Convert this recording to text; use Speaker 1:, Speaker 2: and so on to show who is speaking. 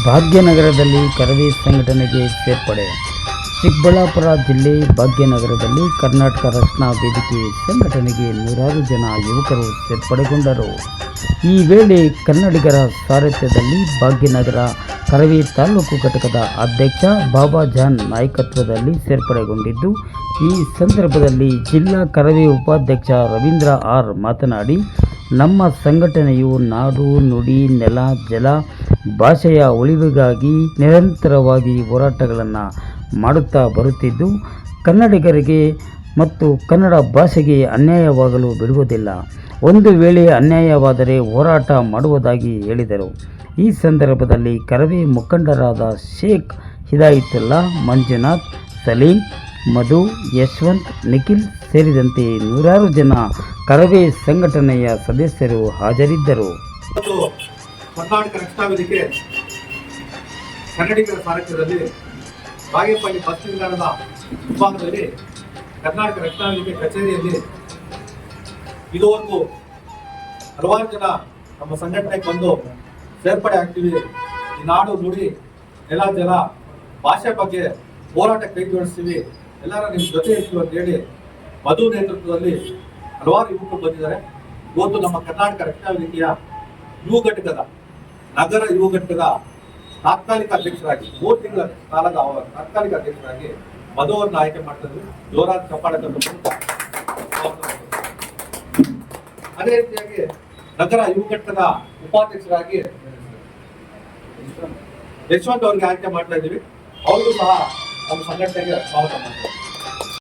Speaker 1: ಭಾಗ್ಯನಗರದಲ್ಲಿ ಕರವೇ ಸಂಘಟನೆಗೆ ಸೇರ್ಪಡೆ. ಚಿಕ್ಕಬಳ್ಳಾಪುರ ಜಿಲ್ಲೆ ಭಾಗ್ಯನಗರದಲ್ಲಿ ಕರ್ನಾಟಕ ರಕ್ಷಣಾ ವೇದಿಕೆ ಸಂಘಟನೆಗೆ ನೂರಾರು ಜನ ಯುವಕರು ಸೇರ್ಪಡೆಗೊಂಡರು. ಈ ವೇಳೆ ಕನ್ನಡಿಗರ ಸಾರಥ್ಯದಲ್ಲಿ ಭಾಗ್ಯನಗರ ಕರವೇ ತಾಲೂಕು ಘಟಕದ ಅಧ್ಯಕ್ಷ ಬಾಬಾಜಾನ್ ನಾಯಕತ್ವದಲ್ಲಿ ಸೇರ್ಪಡೆಗೊಂಡಿದ್ದು, ಈ ಸಂದರ್ಭದಲ್ಲಿ ಜಿಲ್ಲಾ ಕರವೇ ಉಪಾಧ್ಯಕ್ಷ ರವೀಂದ್ರ ಆರ್ ಮಾತನಾಡಿ, ನಮ್ಮ ಸಂಘಟನೆಯು ನಾಡು, ನುಡಿ, ನೆಲ, ಜಲ, ಭಾಷೆಯ ಉಳಿವಿಗಾಗಿ ನಿರಂತರವಾಗಿ ಹೋರಾಟಗಳನ್ನು ಮಾಡುತ್ತಾ ಬರುತ್ತಿದ್ದು, ಕನ್ನಡಿಗರಿಗೆ ಮತ್ತು ಕನ್ನಡ ಭಾಷೆಗೆ ಅನ್ಯಾಯವಾಗಲು ಬಿಡುವುದಿಲ್ಲ. ಒಂದು ವೇಳೆ ಅನ್ಯಾಯವಾದರೆ ಹೋರಾಟ ಮಾಡುವುದಾಗಿ ಹೇಳಿದರು. ಈ ಸಂದರ್ಭದಲ್ಲಿ ಕರವೇ ಮುಖಂಡರಾದ ಶೇಖ್ ಹಿದಾಯತುಲ್ಲಾ, ಮಂಜುನಾಥ್, ಸಲೀಂ, ಮಧು, ಯಶವಂತ್, ನಿಖಿಲ್ ಸೇರಿದಂತೆ ನೂರಾರು ಜನ ಕರವೇ ಸಂಘಟನೆಯ ಸದಸ್ಯರು ಹಾಜರಿದ್ದರು.
Speaker 2: ಕರ್ನಾಟಕ ರಕ್ಷಣಾ ವೇದಿಕೆ ಕನ್ನಡಿಗರ ಸಾರಥ್ಯದಲ್ಲಿ ಬಾಗೇಪಲ್ಲಿ ಬಸ್ ನಿಲ್ದಾಣದ ವಿಭಾಗದಲ್ಲಿ ಕರ್ನಾಟಕ ರಕ್ಷಣಾ ವೇದಿಕೆ ಕಚೇರಿಯಲ್ಲಿ ಇದುವರೆಗೂ ಹಲವಾರು ಜನ ನಮ್ಮ ಸಂಘಟನೆಗೆ ಬಂದು ಸೇರ್ಪಡೆ ಆಗ್ತೀವಿ. ಈ ನಾಡು, ನುಡಿ, ನೆಲ, ಜಲ, ಭಾಷೆ ಬಗ್ಗೆ ಹೋರಾಟ ಕೈಗೊಳಿಸ್ತೀವಿ, ಎಲ್ಲರ ನಿಮ್ಮ ಜೊತೆ ಇರ್ತೀವಿ ಅಂತ ಹೇಳಿ ಮಧು ನೇತೃತ್ವದಲ್ಲಿ ಹಲವಾರು ಯುವಕರು ಬಂದಿದ್ದಾರೆ. ಇವತ್ತು ನಮ್ಮ ಕರ್ನಾಟಕ ರಕ್ಷಣಾ ವೇದಿಕೆಯ ಯುವ ಘಟಕದ ನಗರ ಯುವ ಘಟಕದ ತಾತ್ಕಾಲಿಕ ಅಧ್ಯಕ್ಷರಾಗಿ 3 ತಿಂಗಳ ಕಾಲದ ತಾತ್ಕಾಲಿಕ ಅಧ್ಯಕ್ಷರಾಗಿ ಮಧು ಅವರನ್ನು ಆಯ್ಕೆ ಮಾಡ್ತಿದ್ವಿ. ಜೋರಾದ ಚಪ್ಪಾಳೆ ಮೂಲಕ ಅದೇ ರೀತಿಯಾಗಿ ನಗರ ಯುವ ಘಟಕದ ಉಪಾಧ್ಯಕ್ಷರಾಗಿ ಯಶವಂತ್ ಅವರಿಗೆ ಆಯ್ಕೆ ಮಾಡ್ತಾ ಇದ್ದೀವಿ. ಅವ್ರಿಗೂ ಸಹ ನಮ್ಮ ಸಂಘಟನೆಗೆ ಸ್ವಾಗತ ಮಾಡ್ತೀವಿ.